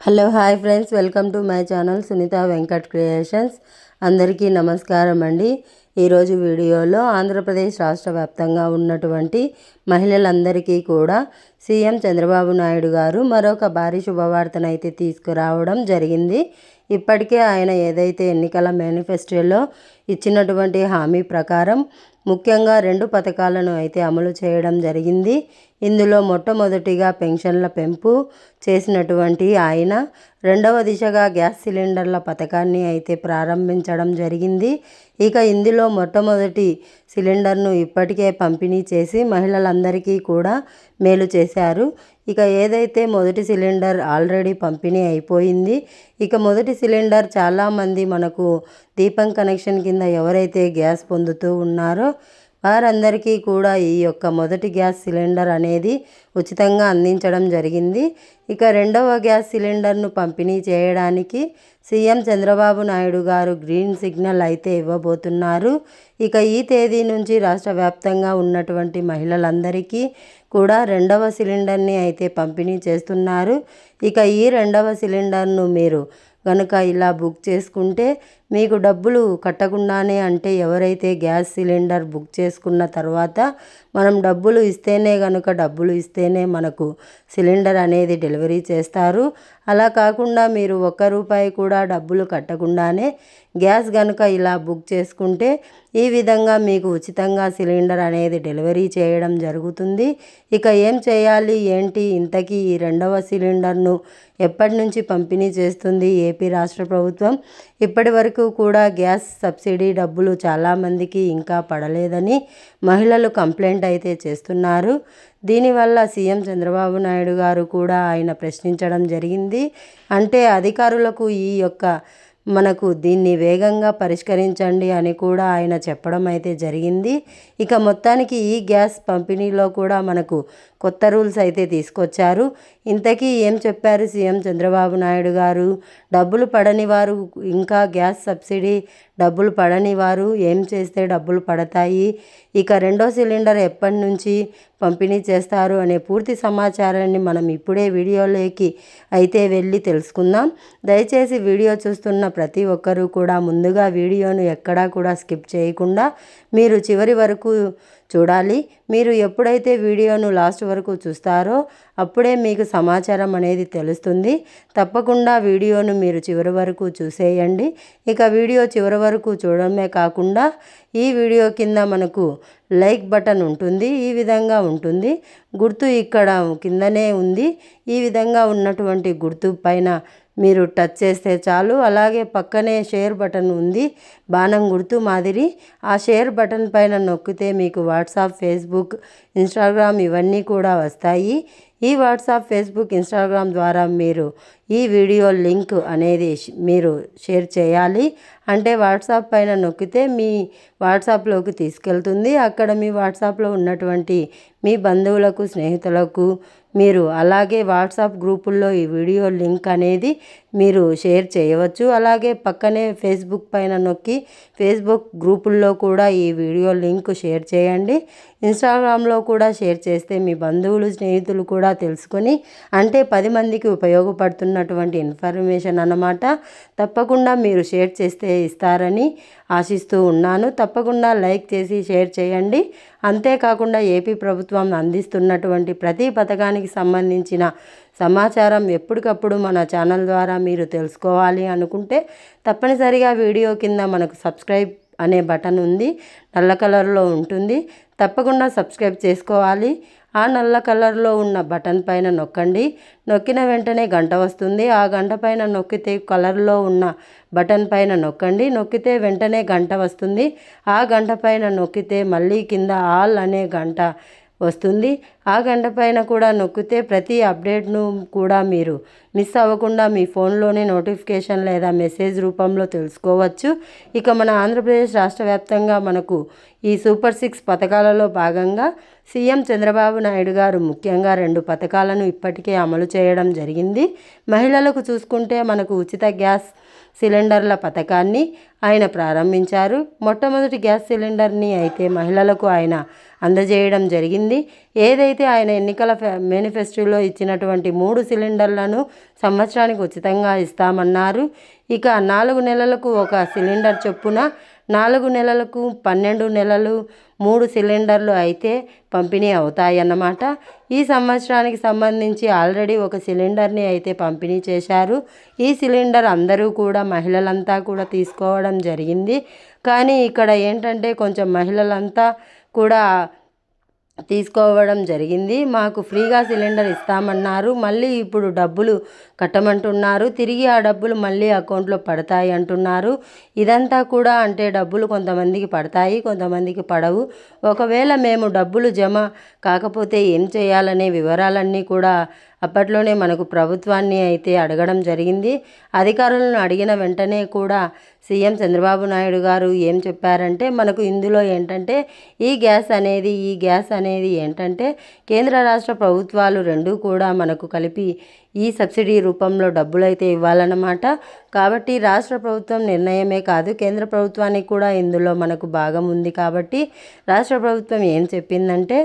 Hello hi friends, welcome to my channel Sunitha Venkat creations. అందరికీ నమస్కారం అండి. ఈరోజు వీడియోలో ఆంధ్రప్రదేశ్ రాష్ట్ర వ్యాప్తంగా ఉన్నటువంటి మహిళలందరికీ కూడా సీఎం చంద్రబాబు నాయుడు గారు మరొక భారీ శుభవార్తనైతే తీసుకురావడం జరిగింది. ఇప్పటికే ఆయన ఏదైతే ఎన్నికల మేనిఫెస్టోలో ఇచ్చినటువంటి హామీ ప్రకారం ముఖ్యంగా 2 పథకాలను అయితే అమలు చేయడం జరిగింది. ఇందులో మొట్టమొదటిగా పెన్షన్ల పెంపు చేసినటువంటి ఆయన రెండవ దిశగా గ్యాస్ సిలిండర్ల పథకాన్ని అయితే ప్రారంభించడం జరిగింది. ఇక ఇందులో మొట్టమొదటి సిలిండర్ను ఇప్పటికే పంపిణీ చేసి మహిళలందరికీ కూడా మేలు చేశారు. ఇక ఏదైతే మొదటి సిలిండర్ ఆల్రెడీ పంపిణీ అయిపోయింది. ఇక మొదటి సిలిండర్ చాలామంది మనకు దీపం కనెక్షన్ కింద ఎవరైతే గ్యాస్ పొందుతూ ఉన్నారో వారందరికీ కూడా ఈ యొక్క మొదటి గ్యాస్ సిలిండర్ అనేది ఉచితంగా అందించడం జరిగింది. ఇక రెండవ గ్యాస్ సిలిండర్ను పంపిణీ చేయడానికి సీఎం చంద్రబాబు నాయుడు గారు గ్రీన్ సిగ్నల్ అయితే ఇవ్వబోతున్నారు. ఇక ఈ తేదీ నుంచి రాష్ట్ర వ్యాప్తంగా ఉన్నటువంటి మహిళలందరికీ కూడా రెండవ సిలిండర్ని అయితే పంపిణీ చేస్తున్నారు. ఇక ఈ రెండవ సిలిండర్ను మీరు కనుక ఇలా బుక్ చేసుకుంటే మీకు డబ్బులు కట్టకుండానే, అంటే ఎవరైతే గ్యాస్ సిలిండర్ బుక్ చేసుకున్న తర్వాత మనం డబ్బులు ఇస్తేనే మనకు సిలిండర్ అనేది డెలివరీ చేస్తారు. అలా కాకుండా మీరు ₹1 కూడా డబ్బులు కట్టకుండానే గ్యాస్ కనుక ఇలా బుక్ చేసుకుంటే ఈ విధంగా మీకు ఉచితంగా సిలిండర్ అనేది డెలివరీ చేయడం జరుగుతుంది. ఇక ఏం చేయాలి ఏంటి, ఇంతకీ ఈ రెండవ సిలిండర్ను ఎప్పటి నుంచి పంపిణీ చేస్తుంది ఏపీ రాష్ట్ర ప్రభుత్వం? ఇప్పటి వరకు కూడా గ్యాస్ సబ్సిడీ డబ్బులు చాలామందికి ఇంకా పడలేదని మహిళలు కంప్లైంట్ అయితే చేస్తున్నారు. దీనివల్ల సీఎం చంద్రబాబు నాయుడు గారు కూడా ఆయన ప్రశ్నించడం జరిగింది. అంటే అధికారులకు ఈ యొక్క మనకు దీన్ని వేగంగా పరిష్కరించండి అని కూడా ఆయన చెప్పడం అయితే జరిగింది. ఇక మొత్తానికి ఈ గ్యాస్ పంపిణీలో కూడా మనకు కొత్త రూల్స్ అయితే తీసుకొచ్చారు. ఇంతకీ ఏం చెప్పారు సీఎం చంద్రబాబు నాయుడు గారు? డబ్బులు పడని వారు, ఇంకా గ్యాస్ సబ్సిడీ డబ్బులు పడని వారు ఏం చేస్తే డబ్బులు పడతాయి, ఇక రెండో సిలిండర్ ఎప్పటి నుంచి పంపిణీ చేస్తారు అనే పూర్తి సమాచారాన్ని మనం ఇప్పుడే వీడియోలోకి అయితే వెళ్ళి తెలుసుకుందాం. దయచేసి వీడియో చూస్తున్న ప్రతి ఒక్కరూ కూడా ముందుగా వీడియోను ఎక్కడా కూడా స్కిప్ చేయకుండా మీరు చివరి వరకు చూడాలి. మీరు ఎప్పుడైతే వీడియోను లాస్ట్ వరకు చూస్తారో అప్పుడే మీకు సమాచారం అనేది తెలుస్తుంది. తప్పకుండా వీడియోను మీరు చివరి వరకు చూసేయండి. ఇక వీడియో చివరి వరకు చూడడమే కాకుండా ఈ వీడియో కింద మనకు లైక్ బటన్ ఉంటుంది. ఈ విధంగా ఉంటుంది, గుర్తు ఇక్కడ కిందనే ఉంది. ఈ విధంగా ఉన్నటువంటి గుర్తు పైన మీరు టచ్ చేస్తే చాలు. అలాగే పక్కనే షేర్ బటన్ ఉంది, బాణం గుర్తు మాదిరి. ఆ షేర్ బటన్ పైన నొక్కితే మీకు వాట్సాప్, ఫేస్బుక్, ఇన్స్టాగ్రామ్ ఇవన్నీ కూడా వస్తాయి. ఈ వాట్సాప్, ఫేస్బుక్, ఇన్స్టాగ్రామ్ ద్వారా మీరు ఈ వీడియో లింక్ అనేది మీరు షేర్ చేయాలి. అంటే వాట్సాప్ పైన నొక్కితే మీ వాట్సాప్లోకి తీసుకెళ్తుంది. అక్కడ మీ వాట్సాప్లో ఉన్నటువంటి మీ బంధువులకు, స్నేహితులకు మీరు అలాగే వాట్సాప్ గ్రూపుల్లో ఈ వీడియో లింక్ అనేది మీరు షేర్ చేయవచ్చు. అలాగే పక్కనే ఫేస్బుక్ పైన నొక్కి ఫేస్బుక్ గ్రూపుల్లో కూడా ఈ వీడియో లింక్ షేర్ చేయండి. ఇన్స్టాగ్రామ్లో కూడా షేర్ చేస్తే మీ బంధువులు, స్నేహితులు కూడా తెలుసుకొని, అంటే 10 మందికి ఉపయోగపడుతున్నటువంటి ఇన్ఫర్మేషన్ అన్నమాట. తప్పకుండా మీరు షేర్ చేస్తే ఇస్తారని ఆశిస్తూ ఉన్నాను. తప్పకుండా లైక్ చేసి షేర్ చేయండి. అంతేకాకుండా ఏపీ ప్రభుత్వం అందిస్తున్నటువంటి ప్రతి పథకానికి సంబంధించిన సమాచారం ఎప్పటికప్పుడు మన ఛానల్ ద్వారా మీరు తెలుసుకోవాలి అనుకుంటే తప్పనిసరిగా వీడియో కింద మనకు సబ్స్క్రైబ్ అనే బటన్ ఉంది, నల్ల కలర్లో ఉంటుంది. తప్పకుండా సబ్స్క్రైబ్ చేసుకోవాలి. ఆ నల్ల కలర్లో ఉన్న బటన్ పైన నొక్కండి. నొక్కిన వెంటనే గంట వస్తుంది. ఆ గంట పైన నొక్కితే కలర్లో ఉన్న బటన్ పైన నొక్కండి. నొక్కితే వెంటనే గంట వస్తుంది. ఆ గంట పైన నొక్కితే మళ్ళీ కింద ఆల్ అనే గంట వస్తుంది. ఆ గంట పైన కూడా నొక్కితే ప్రతి అప్డేట్ను కూడా మీరు మిస్ అవ్వకుండా మీ ఫోన్లోనే నోటిఫికేషన్ లేదా మెసేజ్ రూపంలో తెలుసుకోవచ్చు. ఇక మన ఆంధ్రప్రదేశ్ రాష్ట్ర వ్యాప్తంగా మనకు ఈ సూపర్ 6 పథకాలలో భాగంగా సీఎం చంద్రబాబు నాయుడు గారు ముఖ్యంగా 2 పథకాలను ఇప్పటికే అమలు చేయడం జరిగింది. మహిళలకు చూసుకుంటే మనకు ఉచిత గ్యాస్ సిలిండర్ల పథకాన్ని ఆయన ప్రారంభించారు. మొట్టమొదటి గ్యాస్ సిలిండర్ని అయితే మహిళలకు ఆయన అందజేయడం జరిగింది. ఏదైతే ఆయన ఎన్నికల మేనిఫెస్టోలో ఇచ్చినటువంటి 3 సిలిండర్లను సంవత్సరానికి ఉచితంగా ఇస్తామన్నారు. ఇక 4 నెలలకు ఒక సిలిండర్ చొప్పున 4 నెలలకు 12 నెలలు 3 సిలిండర్లు అయితే పంపిణీ అవుతాయన్నమాట. ఈ సంవత్సరానికి సంబంధించి ఆల్రెడీ ఒక సిలిండర్ని అయితే పంపిణీ చేశారు. ఈ సిలిండర్ అందరూ కూడా మహిళలంతా కూడా తీసుకోవడం జరిగింది. కానీ ఇక్కడ ఏంటంటే కొంచెం మహిళలంతా కూడా తీసుకోవడం జరిగింది. మాకు ఫ్రీగా సిలిండర్ ఇస్తామన్నారు, మళ్ళీ ఇప్పుడు డబ్బులు కట్టమంటున్నారు, తిరిగి ఆ డబ్బులు మళ్ళీ అకౌంట్లో పడతాయి అంటున్నారు. ఇదంతా కూడా అంటే డబ్బులు కొంతమందికి పడతాయి, కొంతమందికి పడవు. ఒకవేళ మేము డబ్బులు జమ కాకపోతే ఏం చేయాలనే వివరాలన్నీ కూడా అప్పట్లోనే మనకు ప్రభుత్వాన్ని అయితే అడగడం జరిగింది. అధికారులను అడిగిన వెంటనే కూడా సీఎం చంద్రబాబు నాయుడు గారు ఏం చెప్పారంటే, మనకు ఇందులో ఏంటంటే ఈ గ్యాస్ అనేది ఏంటంటే కేంద్ర రాష్ట్ర ప్రభుత్వాలు రెండూ కూడా మనకు కలిపి ఈ సబ్సిడీ రూపంలో డబ్బులైతే ఇవ్వాలన్నమాట. కాబట్టి రాష్ట్ర ప్రభుత్వం నిర్ణయమే కాదు, కేంద్ర ప్రభుత్వానికి కూడా ఇందులో మనకు భాగం ఉంది. కాబట్టి రాష్ట్ర ప్రభుత్వం ఏం చెప్పిందంటే,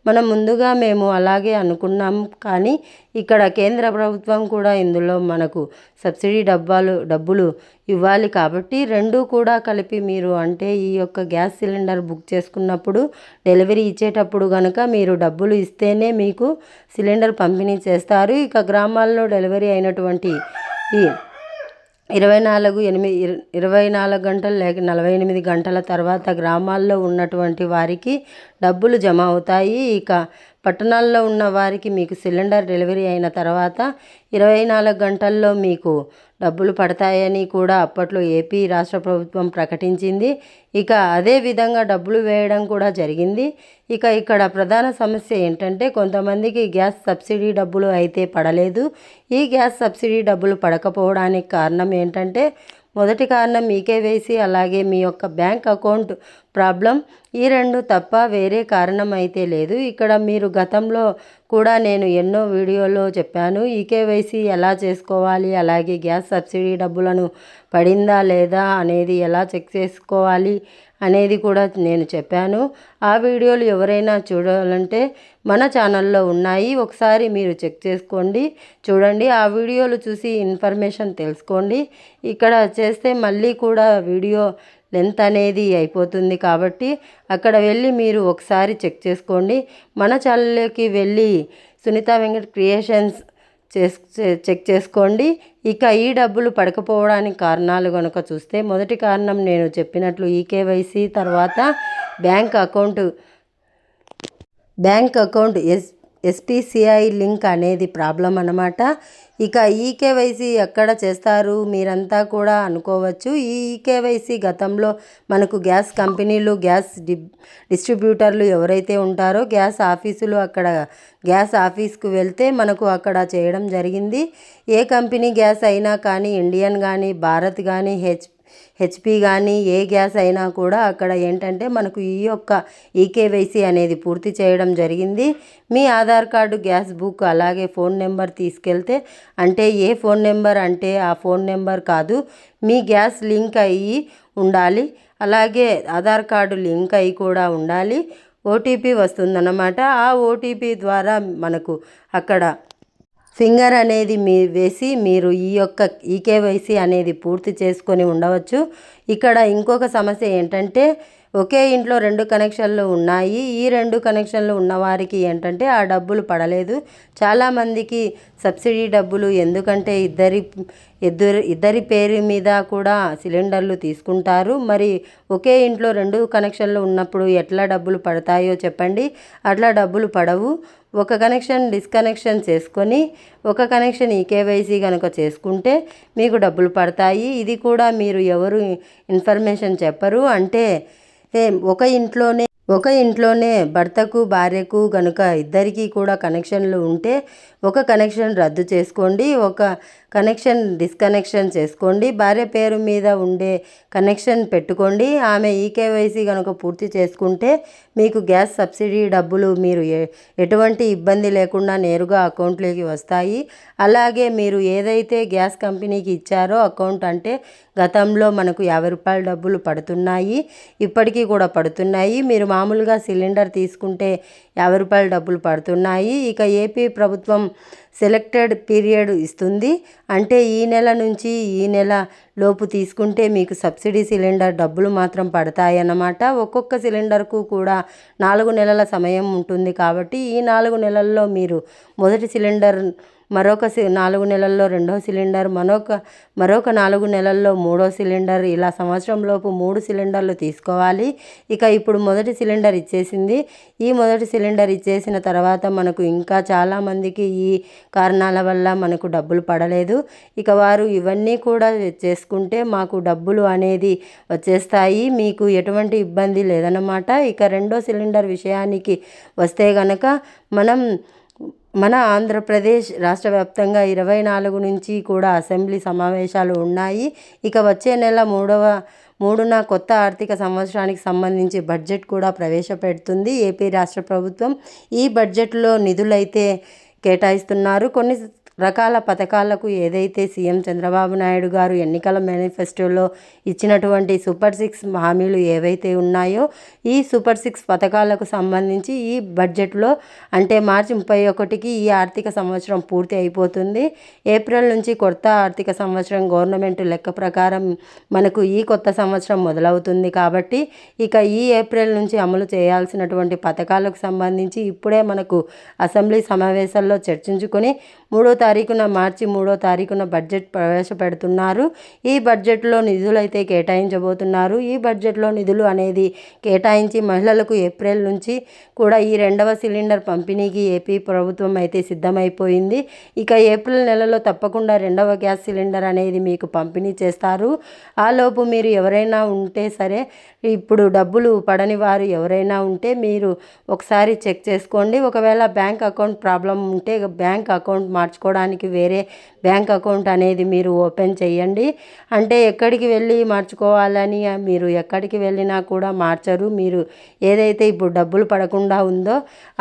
మనం ముందుగా మేము అలాగే అనుకున్నాం, కానీ ఇక్కడ కేంద్ర ప్రభుత్వం కూడా ఇందులో మనకు సబ్సిడీ డబ్బులు ఇవ్వాలి. కాబట్టి రెండూ కూడా కలిపి మీరు అంటే ఈ యొక్క గ్యాస్ సిలిండర్ బుక్ చేసుకున్నప్పుడు డెలివరీ ఇచ్చేటప్పుడు కనుక మీరు డబ్బులు ఇస్తేనే మీకు సిలిండర్ పంపిణీ చేస్తారు. ఇక గ్రామాల్లో డెలివరీ అయినటువంటి ఈ 24 గంటలు లేక 48 గంటల తర్వాత గ్రామాల్లో ఉన్నటువంటి వారికి డబ్బులు జమ అవుతాయి. ఇక పట్టణాల్లో ఉన్న వారికి మీకు సిలిండర్ డెలివరీ అయిన తర్వాత 24 గంటల్లో మీకు డబ్బులు పడతాయని కూడా అప్పట్లో ఏపీ రాష్ట్ర ప్రభుత్వం ప్రకటించింది. ఇక అదే విధంగా డబ్బులు వేయడం కూడా జరిగింది. ఇక ఇక్కడ ప్రధాన సమస్య ఏంటంటే, కొంతమందికి గ్యాస్ సబ్సిడీ డబ్బులు అయితే పడలేదు. ఈ గ్యాస్ సబ్సిడీ డబ్బులు పడకపోవడానికి కారణం ఏంటంటే, మొదటి కారణం ఈకేవైసీ, అలాగే మీ యొక్క బ్యాంక్ అకౌంట్ ప్రాబ్లం. ఈ రెండు తప్ప వేరే కారణం అయితే లేదు. ఇక్కడ మీరు గతంలో కూడా నేను ఎన్నో వీడియోలో చెప్పాను, ఈకేవైసీ ఎలా చేసుకోవాలి, అలాగే గ్యాస్ సబ్సిడీ డబ్బులను పడిందా లేదా అనేది ఎలా చెక్ చేసుకోవాలి అనేది కూడా నేను చెప్పాను. ఆ వీడియోలు ఎవరైనా చూడాలంటే మన ఛానల్లో ఉన్నాయి, ఒకసారి మీరు చెక్ చేసుకోండి, చూడండి. ఆ వీడియోలు చూసి ఇన్ఫర్మేషన్ తెలుసుకోండి. ఇక్కడ చేస్తే మళ్ళీ కూడా వీడియో లెంత్ అనేది అయిపోతుంది. కాబట్టి అక్కడ వెళ్ళి మీరు ఒకసారి చెక్ చేసుకోండి. మన ఛానల్లోకి వెళ్ళి సునీత వెంకట్ క్రియేషన్స్ చెక్ చేసుకోండి. ఇక ఈ డబ్బులు పడకపోవడానికి కారణాలు కనుక చూస్తే, మొదటి కారణం నేను చెప్పినట్లు ఈకేవైసీ, తర్వాత బ్యాంక్ అకౌంట్ ఎస్పీసీఐ లింక్ అనేది ప్రాబ్లం అన్నమాట. ఇక ఈకేవైసీ ఎక్కడ చేస్తారు మీరంతా కూడా అనుకోవచ్చు. ఈ ఈకేవైసీ గతంలో మనకు గ్యాస్ కంపెనీలు, గ్యాస్ డిస్ట్రిబ్యూటర్లు ఎవరైతే ఉంటారో గ్యాస్ ఆఫీసులు, అక్కడ గ్యాస్ ఆఫీస్కు వెళ్తే మనకు అక్కడ చేయడం జరిగింది. ఏ కంపెనీ గ్యాస్ అయినా కానీ, ఇండియన్ కానీ, భారత్ కానీ, హెచ్పి కానీ ఏ గ్యాస్ అయినా కూడా అక్కడ ఏంటంటే మనకు ఈ యొక్క ఈకేవైసీ అనేది పూర్తి చేయడం జరిగింది. మీ ఆధార్ కార్డు, గ్యాస్ బుక్, అలాగే ఫోన్ నెంబర్ తీసుకెళ్తే, అంటే ఏ ఫోన్ నెంబర్ అంటే ఆ ఫోన్ నెంబర్ కాదు, మీ గ్యాస్ లింక్ అయ్యి ఉండాలి, అలాగే ఆధార్ కార్డు లింక్ అయ్యి కూడా ఉండాలి. ఓటీపీ వస్తుందన్నమాట. ఆ ఓటీపీ ద్వారా మనకు అక్కడ ఫింగర్ అనేది వేసి మీరు ఈ యొక్క ఈకేవైసీ అనేది పూర్తి చేసుకొని ఉండవచ్చు. ఇక్కడ ఇంకొక సమస్య ఏంటంటే, ఒకే ఇంట్లో 2 కనెక్షన్లు ఉన్నాయి. ఈ 2 కనెక్షన్లు ఉన్నవారికి ఏంటంటే ఆ డబ్బులు పడలేదు. చాలామందికి సబ్సిడీ డబ్బులు ఎందుకంటే ఇద్దరి పేరు మీద కూడా సిలిండర్లు తీసుకుంటారు. మరి ఒకే ఇంట్లో 2 కనెక్షన్లు ఉన్నప్పుడు ఎట్లా డబ్బులు పడతాయో చెప్పండి. అట్లా డబ్బులు పడవు. ఒక కనెక్షన్ డిస్కనెక్షన్ చేసుకొని ఒక కనెక్షన్ ఈకేవైసీ కనుక చేసుకుంటే మీకు డబ్బులు పడతాయి. ఇది కూడా మీరు ఎవరు ఇన్ఫర్మేషన్ చెప్పరు. అంటే ఒక ఇంట్లోనే భర్తకు, భార్యకు కనుక ఇద్దరికీ కూడా కనెక్షన్లు ఉంటే ఒక కనెక్షన్ రద్దు చేసుకోండి. ఒక కనెక్షన్ డిస్కనెక్షన్ చేసుకోండి. భార్య పేరు మీద ఉండే కనెక్షన్ పెట్టుకోండి. ఆమె ఈకేవైసీ కనుక పూర్తి చేసుకుంటే మీకు గ్యాస్ సబ్సిడీ డబ్బులు మీరు ఎటువంటి ఇబ్బంది లేకుండా నేరుగా అకౌంట్లోకి వస్తాయి. అలాగే మీరు ఏదైతే గ్యాస్ కంపెనీకి ఇచ్చారో అకౌంట్ అంటే గతంలో మనకు 50 రూపాయల డబ్బులు పడుతున్నాయి, ఇప్పటికీ కూడా పడుతున్నాయి. మీరు మామూలుగా సిలిండర్ తీసుకుంటే 50 రూపాయల డబ్బులు పడుతున్నాయి. ఇక ఏపీ ప్రభుత్వం సెలెక్టెడ్ పీరియడ్ ఇస్తుంది. అంటే ఈ నెల నుంచి ఈ నెల లోపు తీసుకుంటే మీకు సబ్సిడీ సిలిండర్ డబ్బులు మాత్రం పడతాయన్నమాట. ఒక్కొక్క సిలిండర్కు కూడా 4 నెలల సమయం ఉంటుంది. కాబట్టి ఈ 4 నెలల్లో మీరు మొదటి సిలిండర్, మరొక 4 నెలల్లో రెండో సిలిండర్, మరొక 4 నెలల్లో మూడో సిలిండర్, ఇలా సంవత్సరంలోపు 3 సిలిండర్లు తీసుకోవాలి. ఇక ఇప్పుడు మొదటి సిలిండర్ ఇచ్చేసింది. ఈ మొదటి సిలిండర్ ఇచ్చేసిన తర్వాత మనకు ఇంకా చాలామందికి ఈ కారణాల వల్ల మనకు డబ్బులు పడలేదు. ఇక వారు ఇవన్నీ కూడా చేసుకుంటే మాకు డబ్బులు అనేది వచ్చేస్తాయి, మీకు ఎటువంటి ఇబ్బంది లేదన్నమాట. ఇక రెండో సిలిండర్ విషయానికి వస్తే గనక మన ఆంధ్రప్రదేశ్ రాష్ట్ర వ్యాప్తంగా 24 నుంచి కూడా అసెంబ్లీ సమావేశాలు ఉన్నాయి. ఇక వచ్చే నెల 3న కొత్త ఆర్థిక సంవత్సరానికి సంబంధించి బడ్జెట్ కూడా ప్రవేశపెడుతుంది ఏపీ రాష్ట్ర ప్రభుత్వం. ఈ బడ్జెట్లో నిధులైతే కేటాయిస్తున్నారు. కొన్ని రకాల పథకాలకు ఏదైతే సీఎం చంద్రబాబు నాయుడు గారు ఎన్నికల మేనిఫెస్టోలో ఇచ్చినటువంటి సూపర్ 6 హామీలు ఏవైతే ఉన్నాయో ఈ సూపర్ 6 పథకాలకు సంబంధించి ఈ బడ్జెట్లో అంటే మార్చి 31కి ఈ ఆర్థిక సంవత్సరం పూర్తి అయిపోతుంది. ఏప్రిల్ నుంచి కొత్త ఆర్థిక సంవత్సరం గవర్నమెంట్ లెక్క ప్రకారం మనకు ఈ కొత్త సంవత్సరం మొదలవుతుంది. కాబట్టి ఇక ఈ ఏప్రిల్ నుంచి అమలు చేయాల్సినటువంటి పథకాలకు సంబంధించి ఇప్పుడే మనకు అసెంబ్లీ సమావేశాల్లో చర్చించుకొని మార్చి 3వ తారీఖున బడ్జెట్ ప్రవేశపెడుతున్నారు. ఈ బడ్జెట్లో నిధులు అయితే కేటాయించబోతున్నారు. ఈ బడ్జెట్లో నిధులు అనేది కేటాయించి మహిళలకు ఏప్రిల్ నుంచి కూడా ఈ రెండవ సిలిండర్ పంపిణీకి ఏపీ ప్రభుత్వం అయితే సిద్ధమైపోయింది. ఇక ఏప్రిల్ నెలలో తప్పకుండా రెండవ గ్యాస్ సిలిండర్ అనేది మీకు పంపిణీ చేస్తారు. ఆలోపు మీరు ఎవరైనా ఉంటే సరే, ఇప్పుడు డబ్బులు పడని వారు ఎవరైనా ఉంటే మీరు ఒకసారి చెక్ చేసుకోండి. ఒకవేళ బ్యాంక్ అకౌంట్ ప్రాబ్లం ఉంటే బ్యాంక్ అకౌంట్ మార్చుకోవడానికి వేరే బ్యాంక్ అకౌంట్ అనేది మీరు ఓపెన్ చేయండి. అంటే ఎక్కడికి వెళ్ళి మార్చుకోవాలని మీరు ఎక్కడికి వెళ్ళినా కూడా మార్చరు. మీరు ఏదైతే ఇప్పుడు డబ్బులు పడకుండా ఉందో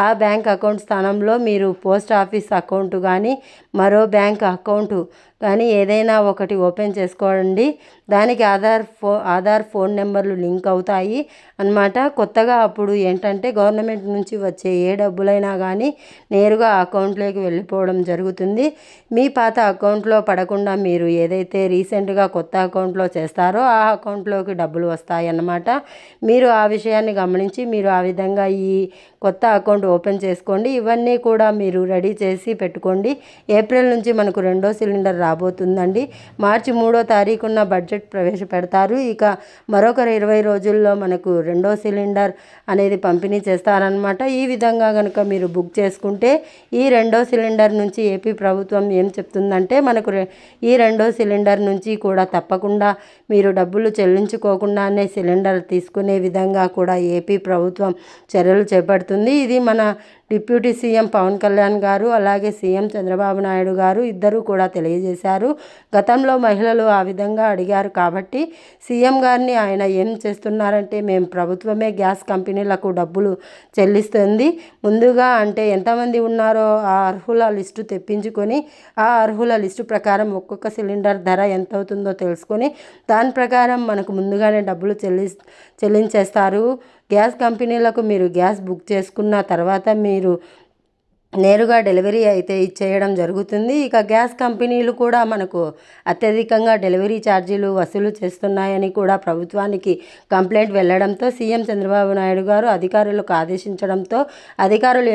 ఆ బ్యాంక్ అకౌంట్ స్థానంలో మీరు పోస్ట్ ఆఫీస్ అకౌంట్ కానీ మరో బ్యాంక్ అకౌంట్ కానీ ఏదైనా ఒకటి ఓపెన్ చేసుకోండి. దానికి ఆధార్ ఫోన్ నెంబర్లు లింక్ అవుతాయి అన్నమాట. కొత్తగా అప్పుడు ఏంటంటే గవర్నమెంట్ నుంచి వచ్చే ఏ డబ్బులైనా కానీ నేరుగా అకౌంట్లోకి వెళ్ళిపోవడం జరుగుతుంది. మీ పాత అకౌంట్లో పడకుండా మీరు ఏదైతే రీసెంట్గా కొత్త అకౌంట్లో చేస్తారో ఆ అకౌంట్లోకి డబ్బులు వస్తాయి అన్నమాట. మీరు ఆ విషయాన్ని గమనించి మీరు ఆ విధంగా ఈ కొత్త అకౌంట్ ఓపెన్ చేసుకోండి. ఇవన్నీ కూడా మీరు రెడీ చేసి పెట్టుకోండి. ఏప్రిల్ నుంచి మనకు రెండో సిలిండర్ రాబోతుందండి. మార్చి 3వ తారీఖున బడ్జెట్ ప్రవేశపెడతారు. ఇక మరొక 20 రోజుల్లో మనకు రెండో సిలిండర్ అనేది పంపిణీ చేస్తారనమాట. ఈ విధంగా కనుక మీరు బుక్ చేసుకుంటే ఈ రెండో సిలిండర్ నుంచి ఏపీ ప్రభుత్వం ఏం చెప్తుందంటే మనకు ఈ రెండో సిలిండర్ నుంచి కూడా తప్పకుండా మీరు డబ్బులు చెల్లించుకోకుండానే సిలిండర్ తీసుకునే విధంగా కూడా ఏపీ ప్రభుత్వం చర్యలు చేపడుతుంది. ఇది మన డిప్యూటీ సీఎం పవన్ కళ్యాణ్ గారు అలాగే సీఎం చంద్రబాబు నాయుడు గారు ఇద్దరూ కూడా తెలియజేశారు. గతంలో మహిళలు ఆ విధంగా అడిగారు కాబట్టి సీఎం గారిని ఆయన ఏం చేస్తున్నారంటే మేము ప్రభుత్వమే గ్యాస్ కంపెనీలకు డబ్బులు చెల్లిస్తుంది. ముందుగా అంటే ఎంతమంది ఉన్నారో ఆ అర్హుల లిస్టు తెప్పించుకొని ఆ అర్హుల లిస్టు ప్రకారం ఒక్కొక్క సిలిండర్ ధర ఎంత అవుతుందో తెలుసుకొని దాని ప్రకారం మనకు ముందుగానే డబ్బులు చెల్లించేస్తారు. గ్యాస్ కంపెనీలకు మీరు గ్యాస్ బుక్ చేసుకున్న తర్వాత మీరు నేరుగా డెలివరీ అయితే ఇచ్చేయడం జరుగుతుంది. ఇక గ్యాస్ కంపెనీలు కూడా మనకు అత్యధికంగా డెలివరీ ఛార్జీలు వసూలు చేస్తున్నాయని కూడా ప్రభుత్వానికి కంప్లైంట్ వెళ్ళడంతో సీఎం చంద్రబాబు నాయుడు గారు అధికారులకు ఆదేశించడంతో అధికారులు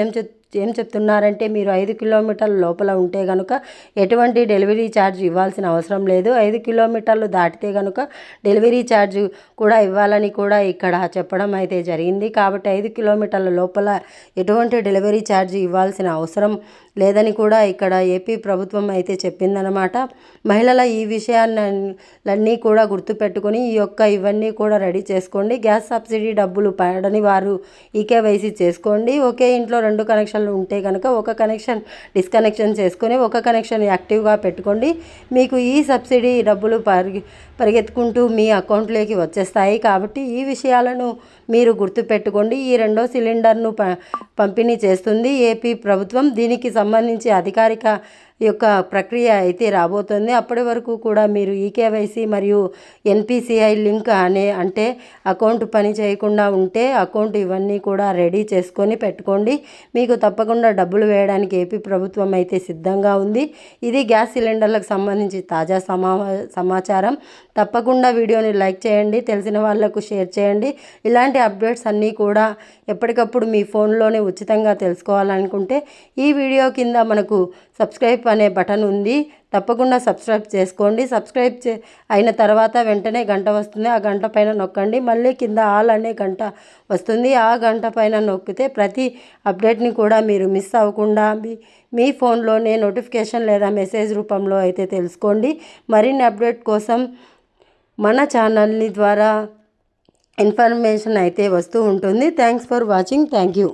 ఏం చెప్తున్నారంటే మీరు 5 కిలోమీటర్ల లోపల ఉంటే కనుక ఎటువంటి డెలివరీ ఛార్జ్ ఇవ్వాల్సిన అవసరం లేదు. 5 కిలోమీటర్లు దాటితే కనుక డెలివరీ ఛార్జ్ కూడా ఇవ్వాలని కూడా ఇక్కడ చెప్పడం అయితే జరిగింది. కాబట్టి 5 కిలోమీటర్ల లోపల ఎటువంటి డెలివరీ ఛార్జ్ ఇవ్వాల్సిన అవసరం లేదని కూడా ఇక్కడ ఏపీ ప్రభుత్వం అయితే చెప్పిందనమాట. మహిళల ఈ విషయాలన్నీ కూడా గుర్తుపెట్టుకొని ఇవన్నీ కూడా రెడీ చేసుకోండి. గ్యాస్ సబ్సిడీ డబ్బులు పడని వారు ఈకేవైసీ చేసుకోండి. ఒకే ఇంట్లో 2 కనెక్షన్లు ఉంటే కనుక ఒక కనెక్షన్ డిస్కనెక్షన్ చేసుకొని ఒక కనెక్షన్ యాక్టివ్గా పెట్టుకోండి. మీకు ఈ సబ్సిడీ డబ్బులు పరిగెత్తుకుంటూ మీ అకౌంట్లోకి వచ్చేస్తాయి. కాబట్టి ఈ విషయాలను మీరు గుర్తుపెట్టుకోండి. ఈ 2వ సిలిండర్ను పంపిణీ చేస్తుంది ఏపీ ప్రభుత్వం. దీనికి సంబంధించి అధికారిక ప్రక్రియ అయితే రాబోతుంది. అప్పటి వరకు కూడా మీరు ఈకేవైసీ మరియు ఎన్పిసిఐ లింక్ అంటే అకౌంట్ పని చేయకుండా ఉంటే అకౌంట్ ఇవన్నీ కూడా రెడీ చేసుకొని పెట్టుకోండి. మీకు తప్పకుండా డబ్బులు వేయడానికి ఏపీ ప్రభుత్వం అయితే సిద్ధంగా ఉంది. ఇది గ్యాస్ సిలిండర్లకు సంబంధించి తాజా సమాచారం. తప్పకుండా వీడియోని లైక్ చేయండి, తెలిసిన వాళ్ళకు షేర్ చేయండి. ఇలాంటి అప్డేట్స్ అన్నీ కూడా ఎప్పటికప్పుడు మీ ఫోన్లోనే ఉచితంగా తెలుసుకోవాలనుకుంటే ఈ వీడియో కింద మనకు సబ్స్క్రైబ్ అనే బటన్ ఉంది. తప్పకుండా సబ్స్క్రైబ్ చేసుకోండి. సబ్స్క్రైబ్ అయిన తర్వాత వెంటనే గంట వస్తుంది. ఆ గంట పైన నొక్కండి. మళ్ళీ కింద ఆల్ అనే గంట వస్తుంది. ఆ గంట పైన నొక్కితే ప్రతి అప్డేట్ని కూడా మీరు మిస్ అవ్వకుండా మీ ఫోన్లోనే నోటిఫికేషన్ లేదా మెసేజ్ రూపంలో అయితే తెలుసుకోండి. మరిన్ని అప్డేట్ కోసం మన ఛానల్ని ద్వారా ఇన్ఫర్మేషన్ అయితే వస్తూ ఉంటుంది. Thanks for watching. Thank you.